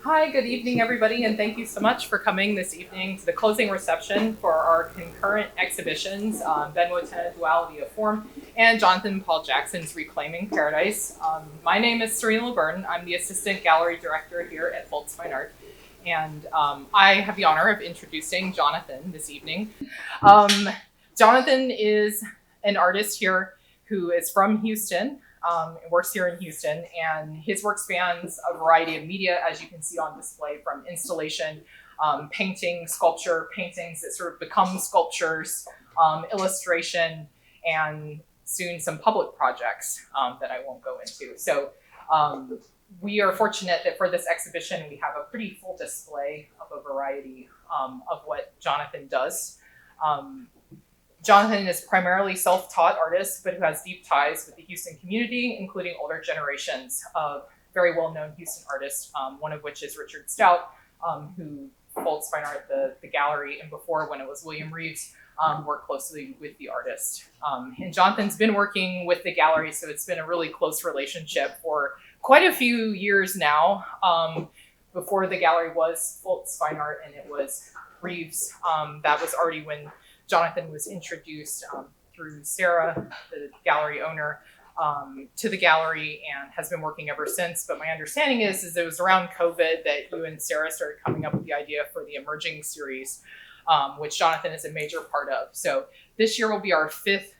Hi, good evening, everybody, and thank you so much for coming this evening to the closing reception for our concurrent exhibitions, Benwo Tenant Duality of Form and Jonathan Paul Jackson's Reclaiming Paradise. My name is Serena Laverne. I'm the Assistant Gallery Director here at Foltz Fine Art, and I have the honor of introducing Jonathan this evening. Um, Jonathan is an artist here who is from Houston, works here in Houston, and his work spans a variety of media, as you can see on display, from installation, painting, sculpture, paintings that sort of become sculptures, illustration, and soon some public projects that I won't go into. So um, we are fortunate that for this exhibition, we have a pretty full display of a variety of what Jonathan does. Um, Jonathan is primarily self-taught artist, but who has deep ties with the Houston community, including older generations of very well-known Houston artists, one of which is Richard Stout, who Foltz Fine Art, the gallery, and before when it was William Reeves, worked closely with the artist. And Jonathan's been working with the gallery, so it's been a really close relationship for quite a few years now. Before the gallery was Foltz Fine Art and it was Reeves, that was already when Jonathan was introduced through Sarah, the gallery owner, to the gallery and has been working ever since. But my understanding is it was around COVID that you and Sarah started coming up with the idea for the Emerging series, which Jonathan is a major part of. So this year will be our fifth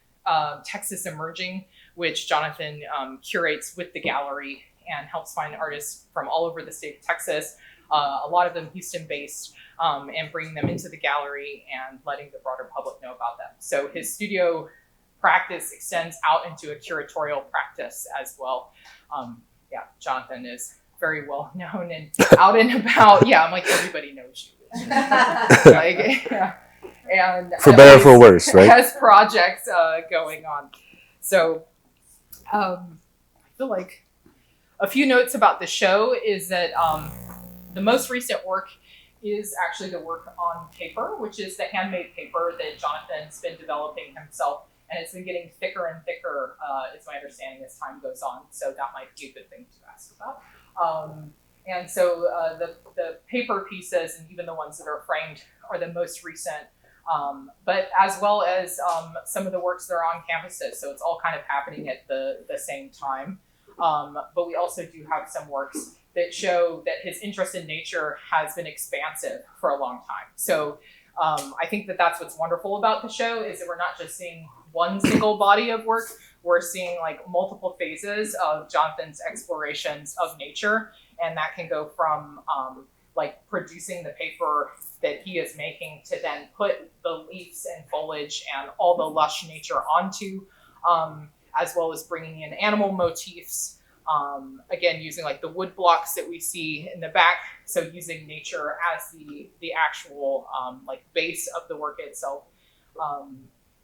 Texas Emerging, which Jonathan curates with the gallery and helps find artists from all over the state of Texas, a lot of them Houston-based, and bringing them into the gallery and letting the broader public know about them. So his studio practice extends out into a curatorial practice as well. Yeah, Jonathan is very well known and out and about. Yeah, I'm like, everybody knows you. Like, yeah. And for better or for worse, right? Has projects going on. So I feel like a few notes about the show is that the most recent work is actually the work on paper, which is the handmade paper that Jonathan's been developing himself. And it's been getting thicker and thicker, is my understanding, as time goes on. So that might be a good thing to ask about. And so the paper pieces, and even the ones that are framed, are the most recent. But as well as some of the works that are on campuses. So it's all kind of happening at the same time. But we also do have some works that show that his interest in nature has been expansive for a long time. So I think that that's what's wonderful about the show is that we're not just seeing one single body of work, we're seeing like multiple phases of Jonathan's explorations of nature. And that can go from like producing the paper that he is making to then put the leaves and foliage and all the lush nature onto, as well as bringing in animal motifs. Again, using like the wood blocks that we see in the back, so using nature as the actual like base of the work itself,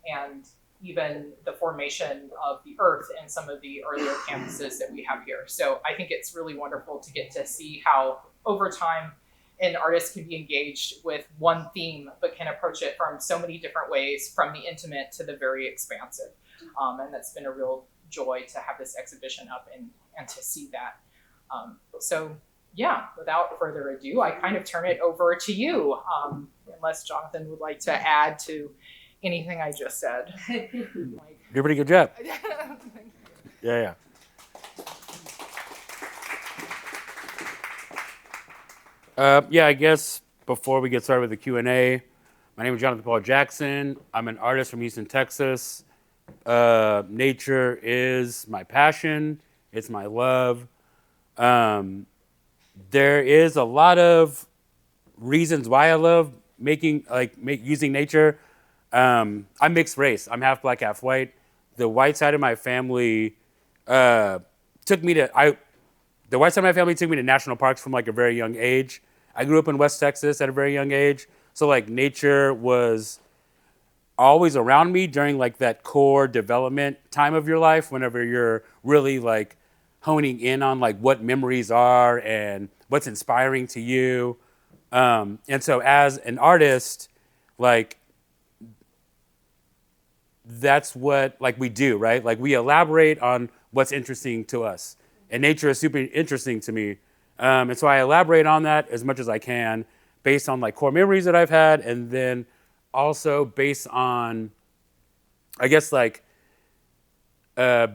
and even the formation of the earth in some of the earlier campuses that we have here. So I think it's really wonderful to get to see how over time an artist can be engaged with one theme, but can approach it from so many different ways, from the intimate to the very expansive. And that's been a real joy to have this exhibition up and to see that. So yeah, without further ado, I kind of turn it over to you, unless Jonathan would like to add to anything I just said. You did a pretty good job. Yeah. Yeah, I guess before we get started with the Q&A, my name is Jonathan Paul Jackson. I'm an artist from Houston, Texas. Nature is my passion. It's my love. There is a lot of reasons why I love using nature. I'm mixed race. I'm half black, half white. The white side of my family took me to national parks from like a very young age. I grew up in West Texas at a very young age, so like nature was always around me during like that core development time of your life, whenever you're really like honing in on like what memories are and what's inspiring to you. And so as an artist, like that's what like we do, right? Like we elaborate on what's interesting to us. And nature is super interesting to me. And so I elaborate on that as much as I can based on like core memories that I've had, and then also based on, I guess, like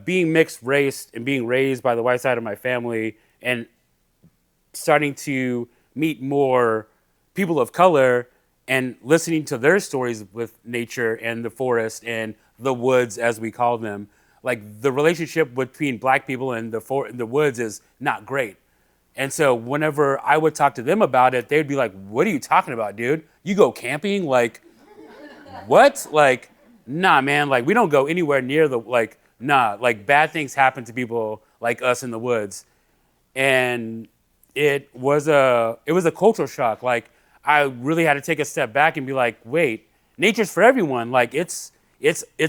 being mixed race and being raised by the white side of my family and starting to meet more people of color and listening to their stories with nature and the forest and the woods, as we call them. Like the relationship between black people and the woods is not great. And so whenever I would talk to them about it, they'd be like, "What are you talking about, dude? You go camping? Like, what? Like, nah, man. Like, we don't go anywhere near the like, nah. Like, bad things happen to people like us in the woods." And it was a cultural shock. Like, I really had to take a step back and be like, "Wait, nature's for everyone. Like, it's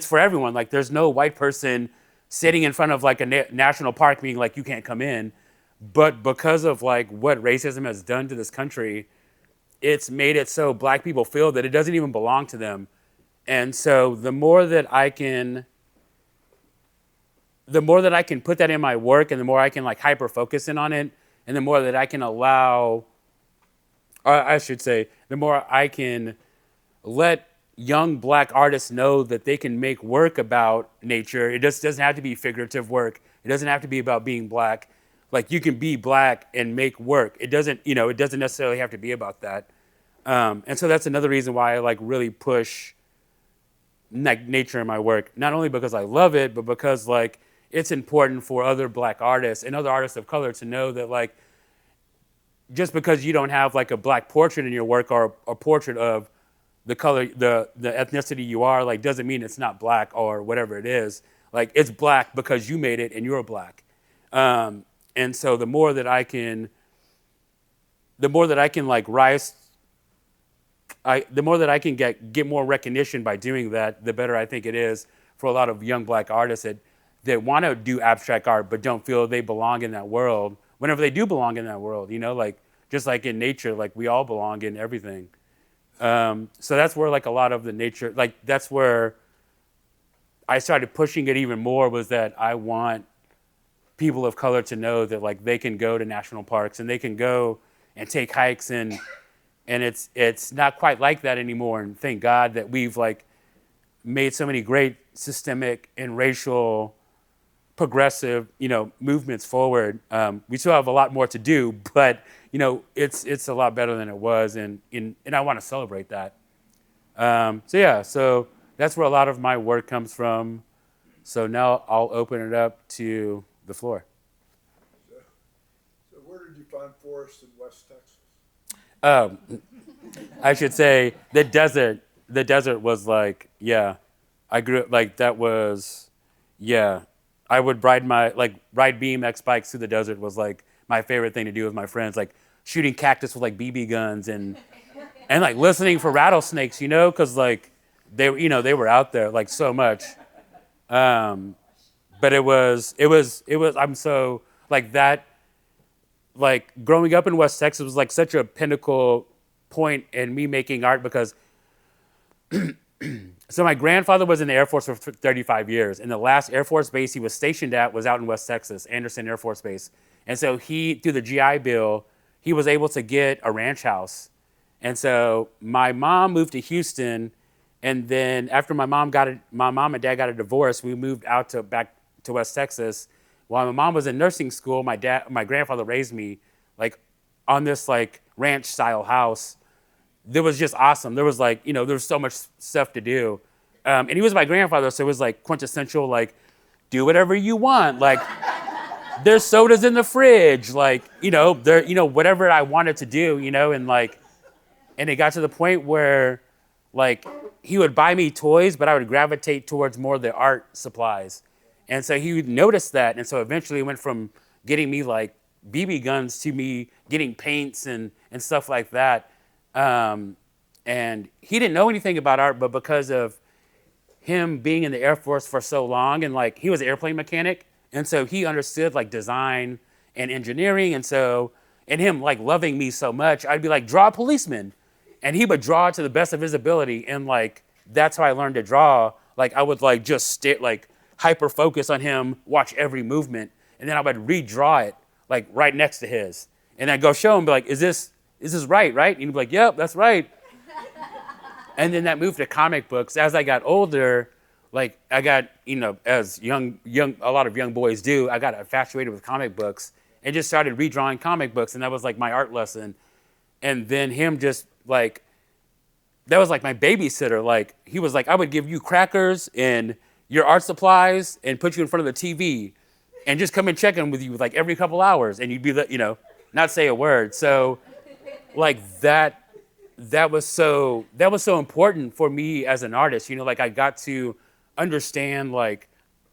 for everyone. Like, there's no white person sitting in front of like a national park being like, you can't come in." But because of like what racism has done to this country, it's made it so black people feel that it doesn't even belong to them. And so the more that I can put that in my work, and the more I can like hyper focus in on it, and the more that I can allow, or I should say, the more I can let young black artists know that they can make work about nature. It just doesn't have to be figurative work. It doesn't have to be about being black. Like, you can be black and make work. It doesn't necessarily have to be about that. And so that's another reason why I like really push like nature in my work. Not only because I love it, but because like it's important for other black artists and other artists of color to know that like just because you don't have like a black portrait in your work or a portrait of the color, the ethnicity you are, like doesn't mean it's not black or whatever it is. Like, it's black because you made it and you're black. And so the more that I can like rise, the more that I can get more recognition by doing that, the better I think it is for a lot of young black artists that want to do abstract art but don't feel they belong in that world. Whenever they do belong in that world, like just like in nature, like we all belong in everything. So that's where like a lot of the nature, like that's where I started pushing it even more, was that I want people of color to know that like they can go to national parks and they can go and take hikes, and it's not quite like that anymore. And thank God that we've like made so many great systemic and racial progressive, movements forward. We still have a lot more to do, but it's a lot better than it was, and I want to celebrate that. So that's where a lot of my work comes from. So now I'll open it up to the floor. So where did you find forests in West Texas? I should say the desert. The desert was like, yeah, I grew up like that was, yeah. I would ride BMX bikes through the desert was like my favorite thing to do with my friends, like shooting cactus with like BB guns and like listening for rattlesnakes, because like they were out there like so much. But it was I'm so like that, like growing up in West Texas was like such a pinnacle point in me making art, because so my grandfather was in the Air Force for 35 years, and the last Air Force base he was stationed at was out in West Texas, Anderson Air Force Base. And so he, through the GI Bill, he was able to get a ranch house. And so my mom moved to Houston, and then after my mom and dad got a divorce, we moved back to West Texas. While my mom was in nursing school, my grandfather raised me like on this like ranch style house. That was just awesome. There was like, there was so much stuff to do. And he was my grandfather, so it was like quintessential, like, do whatever you want. Like, there's sodas in the fridge. Like, whatever I wanted to do, and it got to the point where like he would buy me toys, but I would gravitate towards more of the art supplies. And so he would notice that. And so eventually it went from getting me like BB guns to me getting paints and stuff like that. And he didn't know anything about art, but because of him being in the Air Force for so long, and like he was an airplane mechanic, and so he understood like design and engineering, and him like loving me so much, I'd be like, draw a policeman, and he would draw to the best of his ability, and like that's how I learned to draw. Like I would like just stay like hyper focus on him, watch every movement, and then I would redraw it like right next to his. And I'd go show him, be like, is this right? And he'd be like, yep, that's right. And then that moved to comic books. As I got older, like I got, as young, a lot of young boys do, I got infatuated with comic books and just started redrawing comic books. And that was like my art lesson. And then him just like, that was like my babysitter. Like he was like, I would give you crackers and your art supplies and put you in front of the TV and just come and check in with you like every couple hours. And you'd be, not say a word. So like that was so important for me as an artist. Like I got to understand like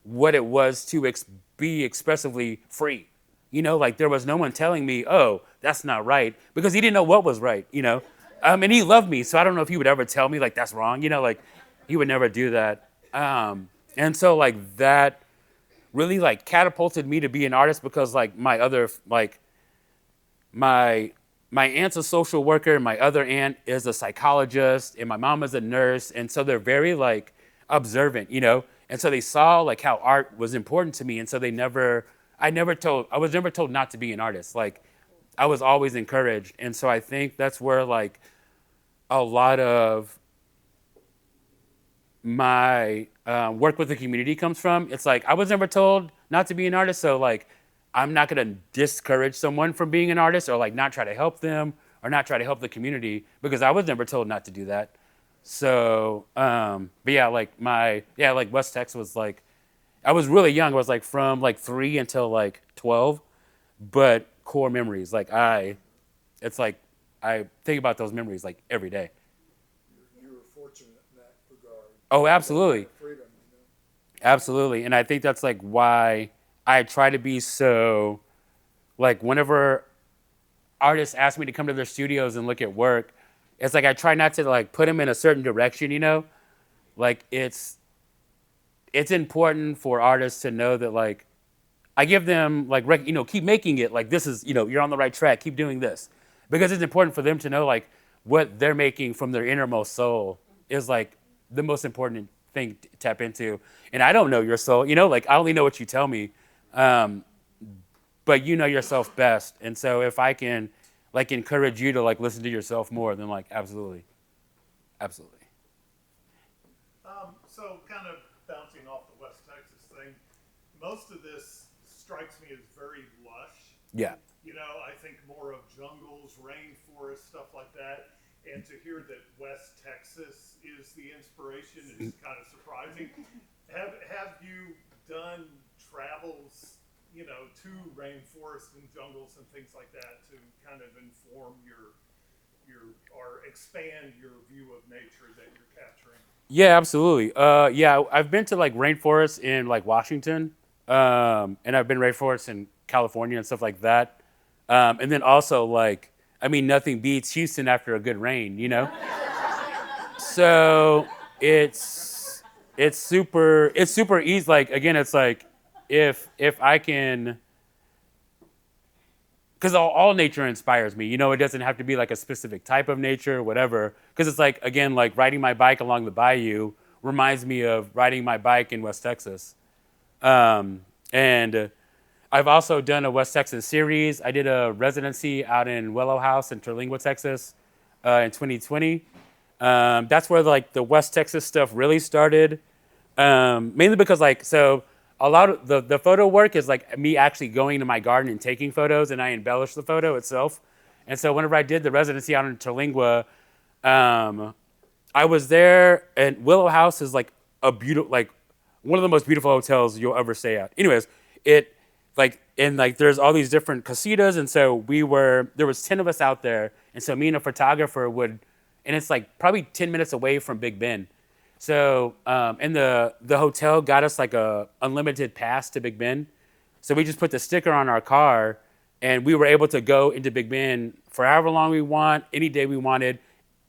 what it was to be expressively free. Like there was no one telling me, oh, that's not right, because he didn't know what was right. And he loved me, so I don't know if he would ever tell me like that's wrong. Like he would never do that. And so like that really like catapulted me to be an artist, because like my aunt's a social worker, and my other aunt is a psychologist, and my mom is a nurse, and so they're very like observant, and so they saw like how art was important to me, and so I was never told not to be an artist. Like I was always encouraged, and so I think that's where like a lot of my work with the community comes from. It's like I was never told not to be an artist, so like I'm not going to discourage someone from being an artist, or like not try to help them, or not try to help the community, because I was never told not to do that. So, but yeah, like West Tex was like, I was really young. I was like from like 3 until like 12, but core memories. Like it's like I think about those memories like every day. You were fortunate in that regard. Oh, absolutely. Freedom, Absolutely. And I think that's like why I try to be so, like whenever artists ask me to come to their studios and look at work, it's like I try not to like put them in a certain direction, Like it's important for artists to know that like I give them like, keep making it, like this is, you're on the right track, keep doing this. Because it's important for them to know like what they're making from their innermost soul is like the most important thing to tap into. And I don't know your soul, like I only know what you tell me. But you know yourself best. And so if I can like encourage you to like listen to yourself more, then like absolutely. So kind of bouncing off the West Texas thing, most of this strikes me as very lush. Yeah. I think more of jungles, rainforest, stuff like that. And to hear that West Texas is the inspiration is kind of surprising. Have you done travels, to rainforests and jungles and things like that to kind of inform your or expand your view of nature that you're capturing? Yeah, absolutely. Yeah, I've been to like rainforests in like Washington, and I've been rainforests in California and stuff like that. And then also like, I mean, nothing beats Houston after a good rain, So it's super easy. Like again, it's like if I can, because all nature inspires me. It doesn't have to be like a specific type of nature or whatever. Because it's like, again, like riding my bike along the bayou reminds me of riding my bike in West Texas. And I've also done a West Texas series. I did a residency out in Willow House in Terlingua, Texas in 2020. That's where like the West Texas stuff really started. Mainly because like, so a lot of the photo work is like me actually going to my garden and taking photos, and I embellish the photo itself. And so whenever I did the residency out in Terlingua, I was there, and Willow House is like a beautiful, like one of the most beautiful hotels you'll ever stay at. Anyways, there's all these different casitas, and so there was 10 of us out there, and so me and a photographer and it's like probably 10 minutes away from Big Ben. So, and the hotel got us like a unlimited pass to Big Ben. So we just put the sticker on our car, and we were able to go into Big Ben for however long we want, any day we wanted.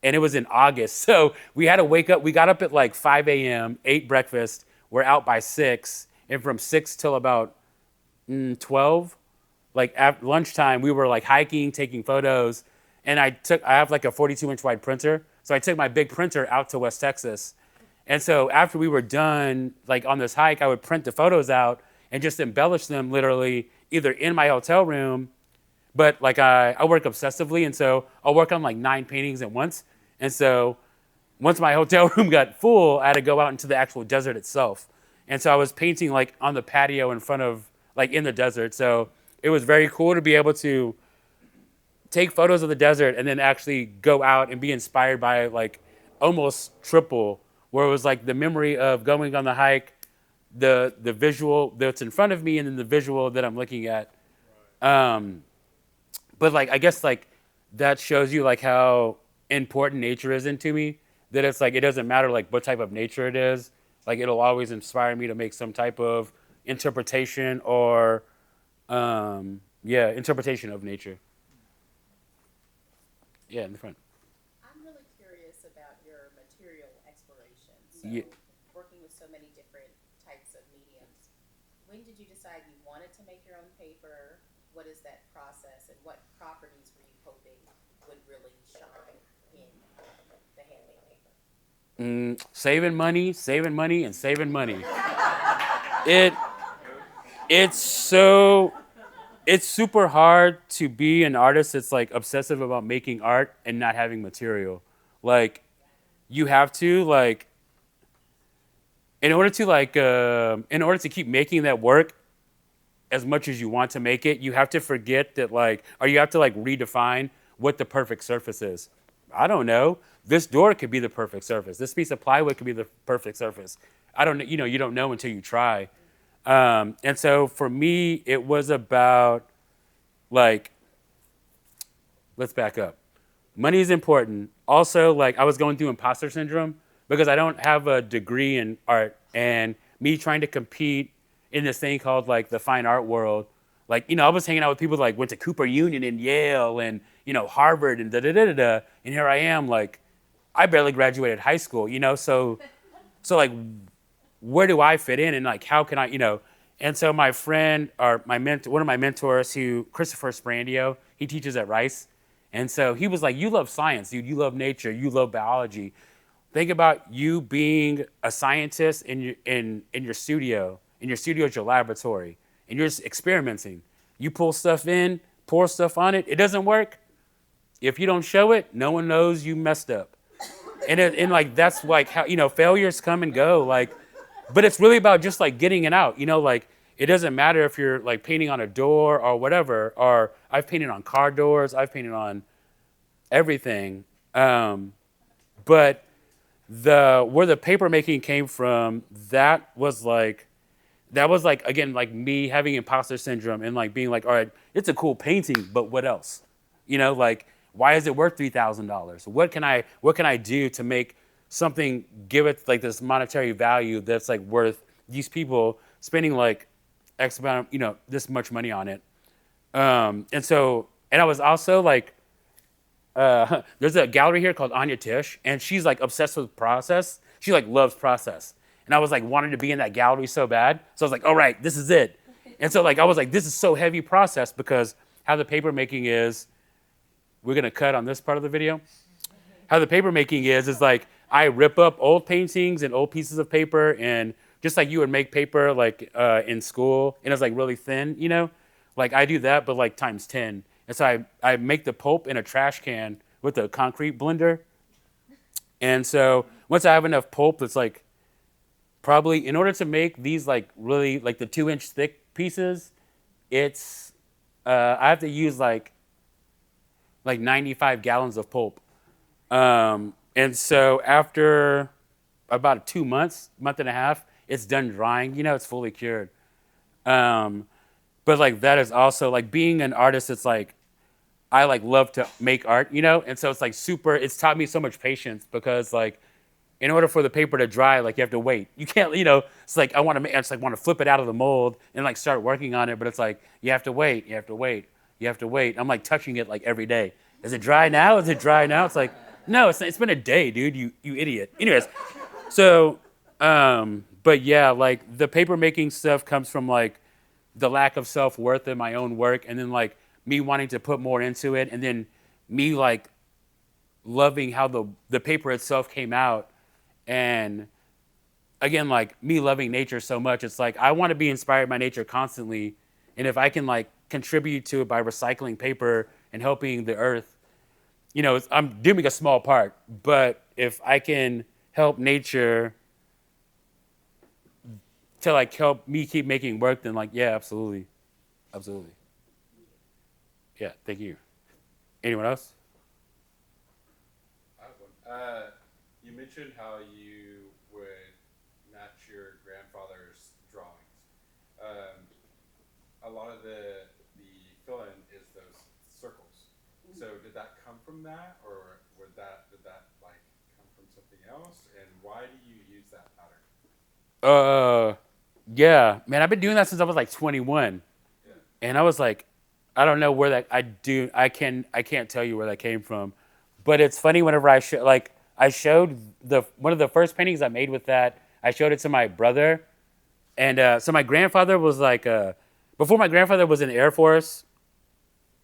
And it was in August. So we had to wake up. We got up at like 5 a.m., ate breakfast. We're out by 6. And from 6 till about 12, like at lunchtime, we were like hiking, taking photos. And I have like a 42-inch wide printer. So I took my big printer out to West Texas. And so after we were done, like on this hike, I would print the photos out and just embellish them literally either in my hotel room, but like I work obsessively, and so I'll work on like 9 paintings at once. And so once my hotel room got full, I had to go out into the actual desert itself. And so I was painting like on the patio in front of like in the desert. So it was very cool to be able to take photos of the desert and then actually go out and be inspired by like almost triple, where it was like the memory of going on the hike, the visual that's in front of me, and then the visual that I'm looking at. But like I guess like that shows you like how important nature is into me. That it's like it doesn't matter like what type of nature it is. Like it'll always inspire me to make some type of interpretation or interpretation of nature. Yeah, in the front. I'm really curious about your material exploration. So, Yeah. working with so many different types of mediums, when did you decide you wanted to make your own paper? What is that process, and what properties were you hoping would really shine in the handmade paper? Saving money, and saving money. It it's super hard to be an artist that's like obsessive about making art and not having material. Like you have to like in order to keep making that work as much as you want to make it, you have to forget that like or you have to like redefine what the perfect surface is. I don't know. This door could be the perfect surface. This piece of plywood could be the perfect surface. I don't know. You don't know until you try. And so for me, it was about like, let's back up. Money is important. Also, like I was going through imposter syndrome because I don't have a degree in art, and me trying to compete in this thing called like the fine art world. Like, I was hanging out with people like went to Cooper Union and Yale and, Harvard and da-da-da-da-da. And here I am, like, I barely graduated high school, so like, where do I fit in? And like, how can I. And so my friend, or one of my mentors, Christopher Sprandio, he teaches at Rice. And so he was like, you love science, dude. You love nature. You love biology. Think about you being a scientist in your studio. In your studio is your laboratory. And you're just experimenting. You pull stuff in, pour stuff on it. It doesn't work. If you don't show it, no one knows you messed up. And like, that's like how, failures come and go. Like, but it's really about just like getting it out. Like, it doesn't matter if you're like painting on a door or whatever, or I've painted on car doors. I've painted on everything. But where the paper making came from, that was like, again, like me having imposter syndrome and like being like, all right, it's a cool painting, but what else? Like, why is it worth $3,000? What can I do to make something, give it like this monetary value that's like worth these people spending like X amount of, this much money on it. And I was also like, there's a gallery here called Anya Tish, and she's like obsessed with process. She like loves process. And I was like wanting to be in that gallery so bad. So I was like, all right, this is it. And so like, I was like, this is so heavy process, because how the paper making is, we're gonna cut on this part of the video. How the paper making is like, I rip up old paintings and old pieces of paper, and just like you would make paper like in school, and it's like really thin, like I do that, but like times 10. And so I make the pulp in a trash can with a concrete blender. And so once I have enough pulp that's like, probably in order to make these like really like the 2-inch thick pieces, it's I have to use like 95 gallons of pulp. And so after about 2 months, month and a half, it's done drying. It's fully cured. But like that is also like being an artist. It's like I like love to make art, and so it's like super. It's taught me so much patience, because like in order for the paper to dry, like you have to wait. You can't, it's like I want to flip it out of the mold and like start working on it, but it's like you have to wait. I'm like touching it like every day. Is it dry now? Is it dry now? It's like, no, it's been a day, dude. You idiot. Anyways, so but yeah, like the paper making stuff comes from like the lack of self-worth in my own work, and then like me wanting to put more into it, and then me like loving how the paper itself came out. And again, like me loving nature so much, it's like I want to be inspired by nature constantly. And if I can like contribute to it by recycling paper and helping the earth, I'm doing a small part. But if I can help nature to like help me keep making work, then like, yeah, absolutely. Absolutely. Yeah, thank you. Anyone else? I have one. You mentioned how you would match your grandfather's drawings. A lot of the fill-in is those circles. So did that come from that, or did that like come from something else? And why do you use that pattern? Yeah, man, I've been doing that since I was like 21, Yeah. and I was like, I don't know where that I can't tell you where that came from, but it's funny whenever I showed one of the first paintings I made with that. I showed it to my brother, and so my grandfather was like, before my grandfather was in the Air Force,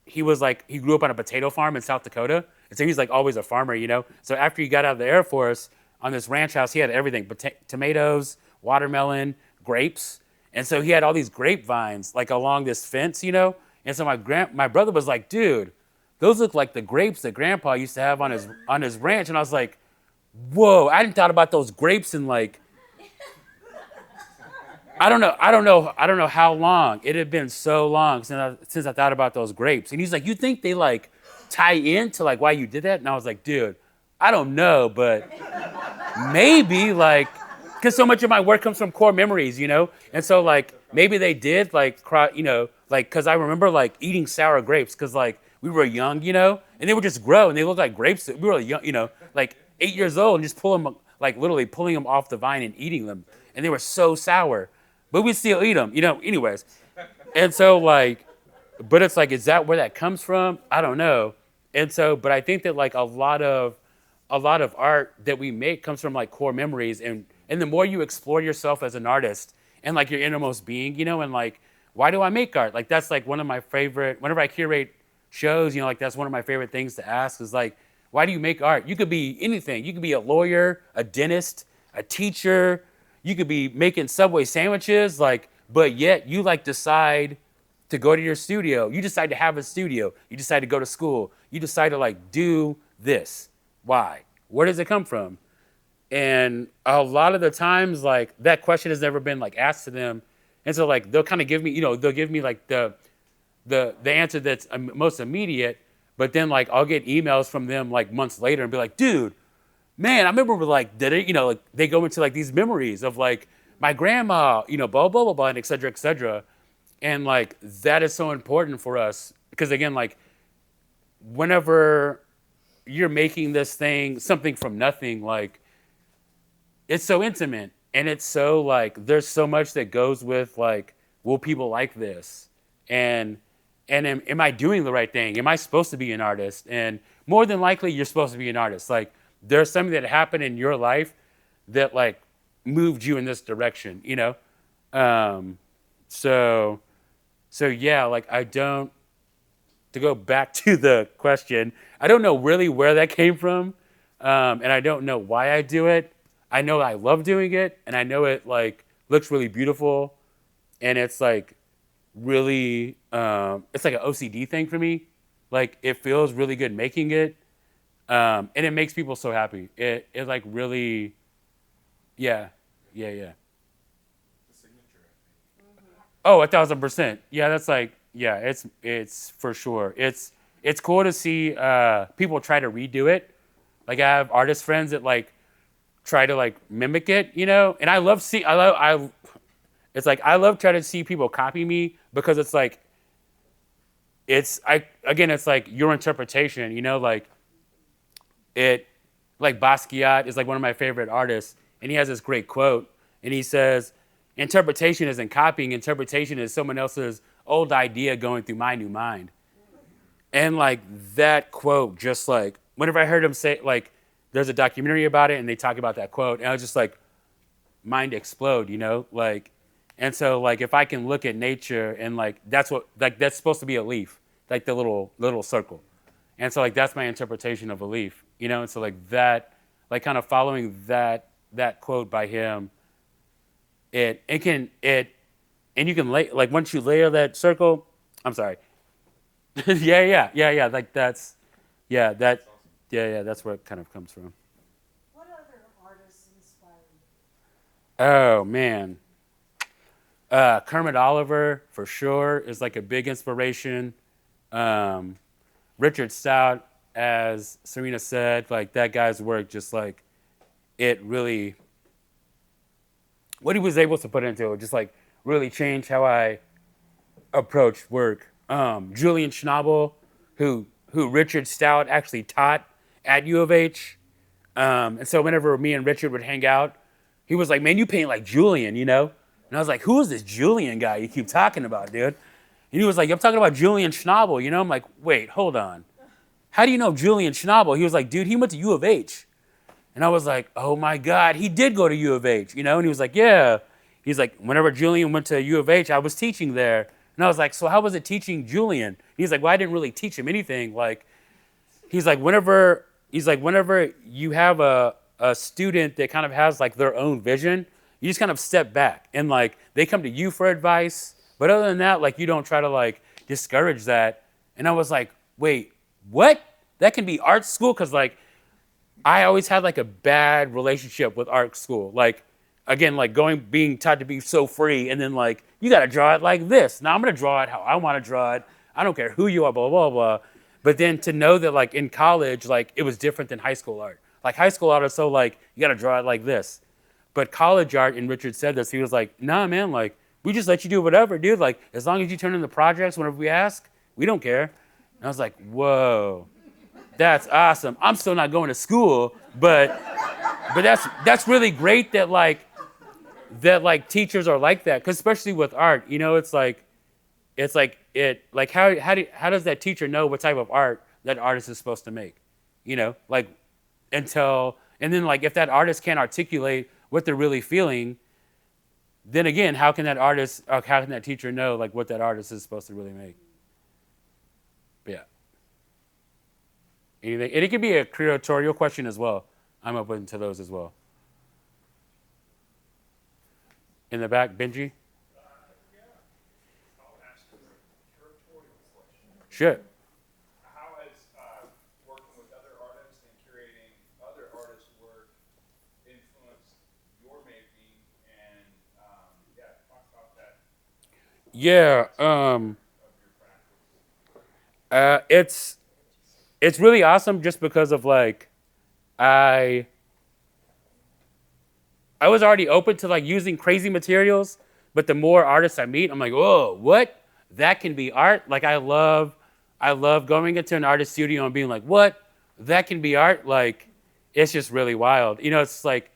he grew up on a potato farm in South Dakota, and so he's like always a farmer, So after he got out of the Air Force, on this ranch house, he had everything: tomatoes, watermelon, grapes, and so he had all these grapevines like along this fence, And so my brother was like, "Dude, those look like the grapes that Grandpa used to have on his ranch," and I was like, "Whoa! I hadn't thought about those grapes in like." I don't know how long. It had been so long since I thought about those grapes. And he's like, "You think they like tie into like why you did that?" And I was like, "Dude, I don't know, but maybe like, because so much of my work comes from core memories, And so like maybe they did like like because I remember like eating sour grapes because like we were young, and they would just grow and they looked like grapes. We were young, like 8 years old, and just like literally pulling them off the vine and eating them, and they were so sour. But we still eat them, anyways. And so like, but it's like, is that where that comes from? I don't know. And so, but I think that like a lot of art that we make comes from like core memories. And the more you explore yourself as an artist and like your innermost being, and like, why do I make art? Like, that's like one of my favorite, whenever I curate shows, like that's one of my favorite things to ask is like, why do you make art? You could be anything. You could be a lawyer, a dentist, a teacher. You could be making Subway sandwiches, like, but yet you like decide to go to your studio. You decide to have a studio. You decide to go to school. You decide to like do this. Why? Where does it come from? And a lot of the times, like that question has never been like asked to them. And so like they'll kind of give me, they'll give me like the answer that's most immediate. But then like I'll get emails from them like months later and be like, dude, man, I remember like, like they go into like these memories of like my grandma, blah, blah, blah, blah, and et cetera, et cetera. And like, that is so important for us. Because again, like whenever you're making this thing, something from nothing, like it's so intimate and it's so like, there's so much that goes with like, will people like this? And am I doing the right thing? Am I supposed to be an artist? And more than likely you're supposed to be an artist. Like, there's something that happened in your life that like moved you in this direction, So yeah, like to go back to the question, I don't know really where that came from. And I don't know why I do it. I know I love doing it, and I know it like looks really beautiful, and it's like really, it's like an OCD thing for me. Like it feels really good making it. And it makes people so happy. It like really, yeah. The signature, I think. Oh, 1,000%. Yeah, that's like, yeah, it's for sure. It's cool to see people try to redo it. Like I have artist friends that like try to like mimic it, And I love trying to see people copy me because it's like, it's like your interpretation, like. Like Basquiat is like one of my favorite artists, and he has this great quote, and he says, interpretation isn't copying, interpretation is someone else's old idea going through my new mind. And like that quote, just like, whenever I heard him say, like, there's a documentary about it, and they talk about that quote, and I was just like, mind explode, like, and so like, if I can look at nature and like, that's supposed to be a leaf, like the little circle. And so like, that's my interpretation of a leaf. And so like that, like kind of following that quote by him, and you can lay, like once you layer that circle I'm sorry. yeah. Like that's, yeah, that, yeah. That's where it kind of comes from. What other artists inspire you? Oh man, Kermit Oliver for sure is like a big inspiration. Um, Richard Stout, as Serena said, like that guy's work, just like it really, what he was able to put into it, just like really changed how I approach work. Julian Schnabel, who Richard Stout actually taught at U of H. And so whenever me and Richard would hang out, he was like, "Man, you paint like Julian, you know?" And I was like, "Who is this Julian guy you keep talking about, dude?" And he was like, "I'm talking about Julian Schnabel, you know?" I'm like, "Wait, hold on. How do you know Julian Schnabel?" He was like, "Dude, he went to U of H." And I was like, "Oh my God, he did go to U of H, you know?" And he was like, "Yeah." He's like, "Whenever Julian went to U of H, I was teaching there." And I was like, "So how was it teaching Julian?" He's like, "Well, I didn't really teach him anything. Like, whenever you have a student that kind of has like their own vision, you just kind of step back and like they come to you for advice. But other than that, like you don't try to like discourage that." And I was like, "Wait, what? That can be art school?" Because like I always had like a bad relationship with art school. Like again, like being taught to be so free, and then like you got to draw it like this. Now I'm gonna draw it how I want to draw it. I don't care who you are, blah blah blah. But then to know that like in college, like it was different than high school art. Like high school art is so like you got to draw it like this. But college art, and Richard said this, he was like, "Nah, man, like we just let you do whatever, dude. Like as long as you turn in the projects whenever we ask, we don't care." And I was like, "Whoa, that's awesome. I'm still not going to school, but that's really great that like teachers are like that, because especially with art, you know, it's like how does that teacher know what type of art that artist is supposed to make, you know, like and then like if that artist can't articulate what they're really feeling, then again, how can that teacher know like what that artist is supposed to really make?" But yeah. Anything, and it could be a curatorial question as well. I'm open to those as well. In the back, Benji? I'll ask you a curatorial question. Sure. How has working with other artists and curating other artists' work influenced your making? And talk about that Yeah. of your practice. It's really awesome just because of like I was already open to like using crazy materials, but the more artists I meet, I'm like, "Whoa, what? That can be art?" Like I love going into an artist studio and being like, "What? That can be art?" Like it's just really wild. You know, it's like,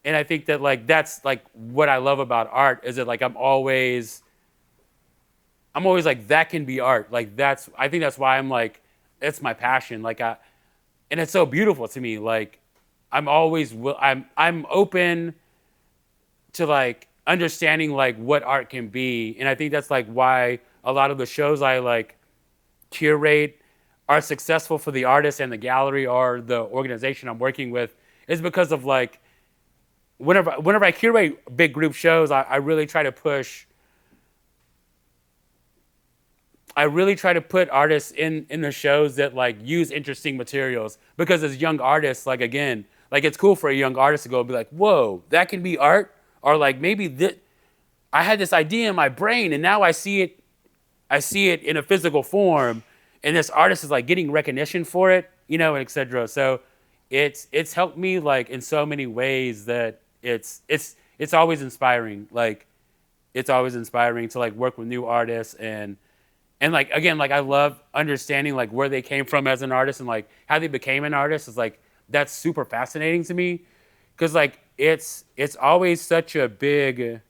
and I think that like that's like what I love about art is that like I'm always like, that can be art. Like I think that's why I'm like, it's my passion. Like and it's so beautiful to me. Like I'm open to like understanding like what art can be. And I think that's like why a lot of the shows I like curate are successful for the artist and the gallery or the organization I'm working with, is because of like whenever I curate big group shows, I really try to put artists in the shows that like use interesting materials, because as young artists, like again, like it's cool for a young artist to go and be like, "Whoa, that can be art," or like maybe I had this idea in my brain and now I see it in a physical form, and this artist is like getting recognition for it, you know, and etc. So it's helped me like in so many ways that it's always inspiring. Like it's always inspiring to like work with new artists and like again, like I love understanding like where they came from as an artist and like how they became an artist. Is like that's super fascinating to me, because like it's always such a big,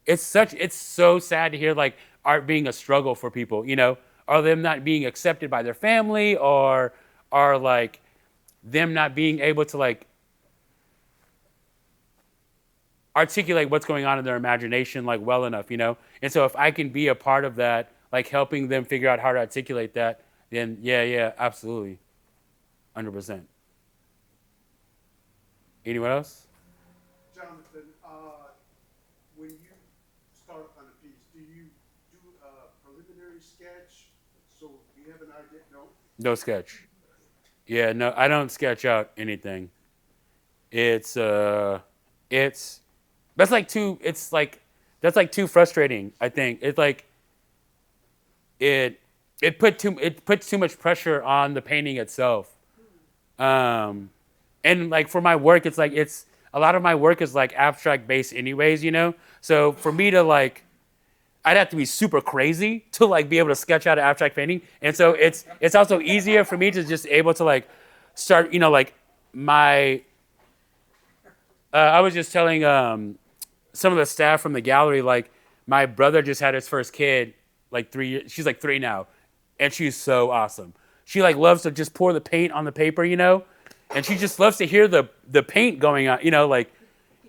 it's so sad to hear like art being a struggle for people, you know, or them not being accepted by their family, or like them not being able to like articulate what's going on in their imagination like well enough, you know. And so if I can be a part of that, like helping them figure out how to articulate that, then yeah, absolutely, 100%. Anyone else? Jonathan, when you start on a piece, do you do a preliminary sketch? So we have an idea, no? No sketch. Yeah, no, I don't sketch out anything. It's that's like too. It's like that's like too frustrating. I think it's like it puts too much pressure on the painting itself. And like for my work, it's like it's a lot of my work is like abstract based anyways, you know. So for me to like, I'd have to be super crazy to like be able to sketch out an abstract painting, and so it's also easier for me to just able to like start, you know, like my. I was just telling some of the staff from the gallery, like my brother just had his first kid, like 3 years. She's like 3 now, and she's so awesome. She like loves to just pour the paint on the paper, you know, and she just loves to hear the paint going on, you know, like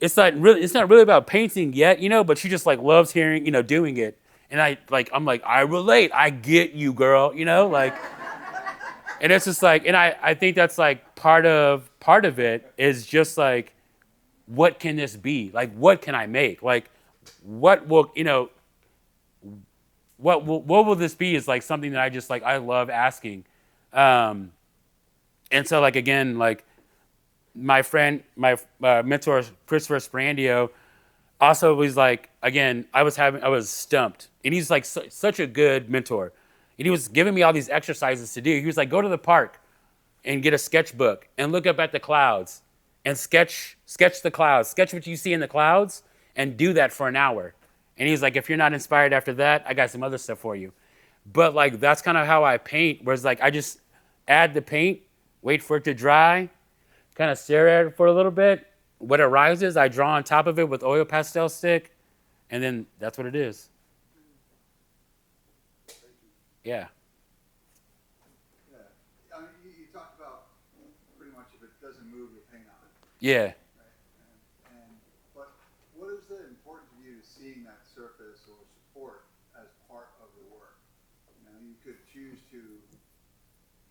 it's not really about painting yet, you know, but she just like loves hearing, you know, doing it. And I'm like, I relate. I get you, girl, you know, like, and it's just like, and I think that's like part of it is just like, what can this be? Like, what can I make? Like, what will, you know, what will this be is like something that I just like, I love asking. And so like, again, like my friend, my mentor, Christopher Sprandio, also was like, again, I was stumped, and he's like such a good mentor, and he was giving me all these exercises to do. He was like, go to the park and get a sketchbook and look up at the clouds and sketch the clouds, sketch what you see in the clouds, and do that for an hour. And he's like, if you're not inspired after that, I got some other stuff for you. But like, that's kind of how I paint, whereas like, I just add the paint, wait for it to dry, kind of stare at it for a little bit. What it rises, I draw on top of it with oil pastel stick, and then that's what it is. Yeah. Yeah. I mean, you talked about pretty much if it doesn't move, you'll paint on it. Yeah. Right? But what is the importance of you to seeing that surface or support as part of the work? You know, you could choose to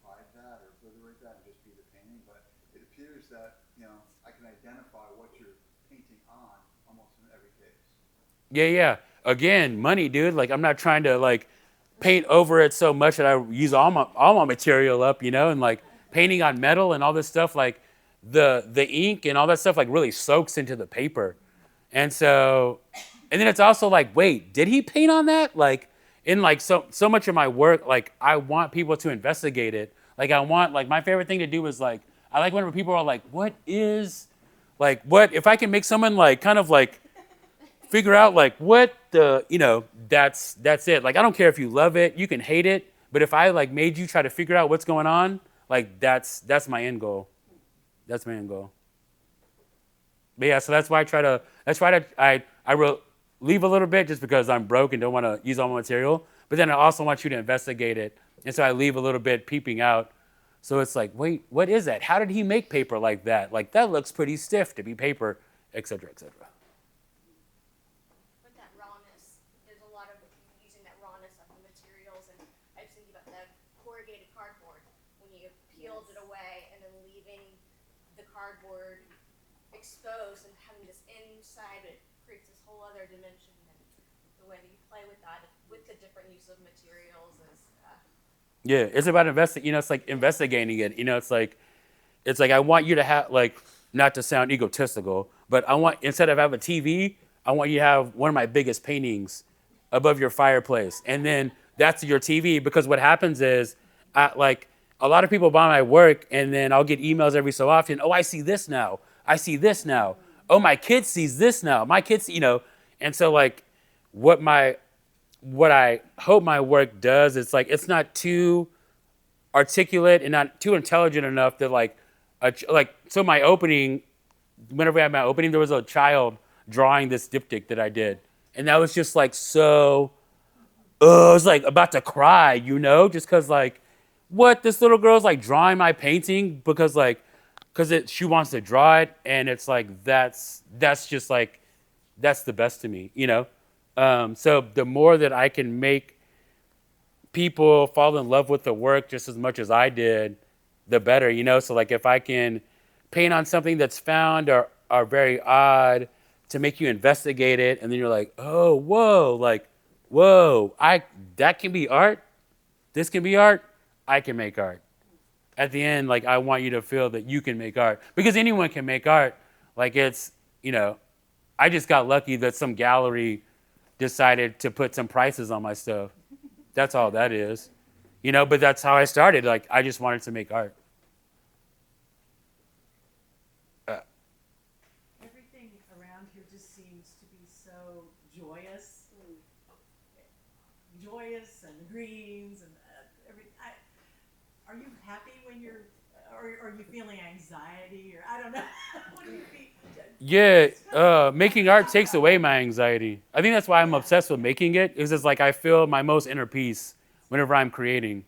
hide that or obliterate that and just be the painting, but it appears that, you know, I can identify what you're painting on almost in every case. Yeah. Again, money, dude. Like, I'm not trying to like paint over it so much that I use all my material up, you know, and like painting on metal and all this stuff, like the ink and all that stuff like really soaks into the paper. And so, and then it's also like, wait, did he paint on that? Like in like so much of my work, like I want people to investigate it. Like I want, like my favorite thing to do is like, I like whenever people are like, what if I can make someone like kind of like figure out like what the, you know, that's it. Like, I don't care if you love it, you can hate it, but if I like made you try to figure out what's going on, like that's my end goal. That's my end goal. But yeah, so that's why I leave a little bit just because I'm broke and don't want to use all my material. But then I also want you to investigate it. And so I leave a little bit peeping out. So it's like, wait, what is that? How did he make paper like that? Like, that looks pretty stiff to be paper, et cetera, et cetera. With that rawness, there's a lot of using that rawness of the materials, and I was thinking about the corrugated cardboard, when you peeled it away and then leaving the cardboard exposed and having this inside, it creates this whole other dimension, and the way that you play with that, with the different use of materials is, Yeah, it's about it's like investigating it. You know, it's like I want you to have, like, not to sound egotistical, but I want, instead of having a TV, I want you to have one of my biggest paintings above your fireplace. And then that's your TV, because what happens is, like, a lot of people buy my work, and then I'll get emails every so often. Oh, I see this now. I see this now. Oh, my kid sees this now. My kids, you know. And so, like, what I hope my work does is, like, it's not too articulate and not too intelligent enough that, like, so my opening, whenever I had my opening, there was a child drawing this diptych that I did. And that was just, like, so, I was, like, about to cry, you know, just because, like, what? This little girl's, like, drawing my painting because she wants to draw it, and it's, like, that's just, like, that's the best to me, you know? So the more that I can make people fall in love with the work just as much as I did, the better, you know? So like if I can paint on something that's found or are very odd to make you investigate it, and then you're like, oh, whoa, like, whoa, that can be art? this can be art, I can make art. At the end, like, I want you to feel that you can make art, because anyone can make art. Like, it's, you know, I just got lucky that some gallery decided to put some prices on my stuff. That's all that is. You know, but that's how I started. Like, I just wanted to make art. Everything around here just seems to be so joyous, joyous and greens and are you happy when you're, or are you feeling anxiety or I don't know? What do you feel? Yeah, making art takes away my anxiety. I think that's why I'm obsessed with making it. Is it's like I feel my most inner peace whenever I'm creating.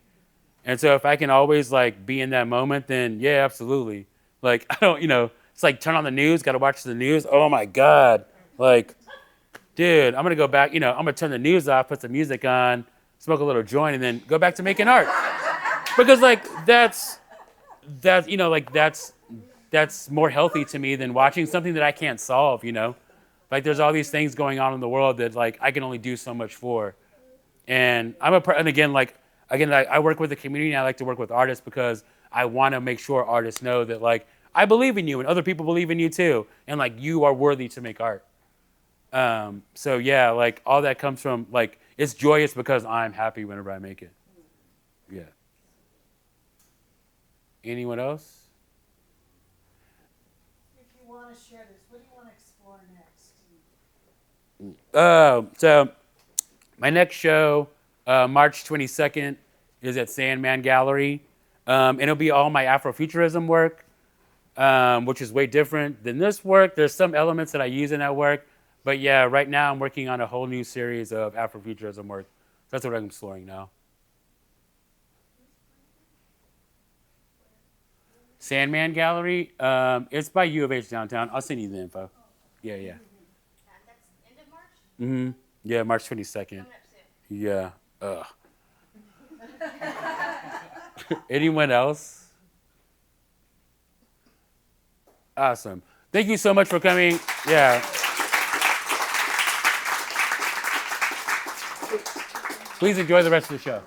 And so if I can always like be in that moment, then yeah, absolutely. Like, I don't, you know, it's like turn on the news, got to watch the news. Oh my God. Like, dude, I'm going to go back, you know, I'm going to turn the news off, put some music on, smoke a little joint, and then go back to making art. Because like, that's, you know, like that's more healthy to me than watching something that I can't solve, you know? Like there's all these things going on in the world that like I can only do so much for. And and again, I work with the community and I like to work with artists because I want to make sure artists know that like, I believe in you and other people believe in you too. And like, you are worthy to make art. So yeah, like all that comes from like, it's joyous because I'm happy whenever I make it. Yeah. Anyone else? If you want to share this, what do you want to explore next? So my next show, March 22nd, is at Sandman Gallery. And it'll be all my Afrofuturism work, which is way different than this work. There's some elements that I use in that work. But yeah, right now I'm working on a whole new series of Afrofuturism work. That's what I'm exploring now. Sandman Gallery, it's by U of H downtown. I'll send you the info. Yeah. That's end of March? Mm-hmm. Yeah, March 22nd. Coming up soon. Yeah. Anyone else? Awesome. Thank you so much for coming. Yeah. Please enjoy the rest of the show.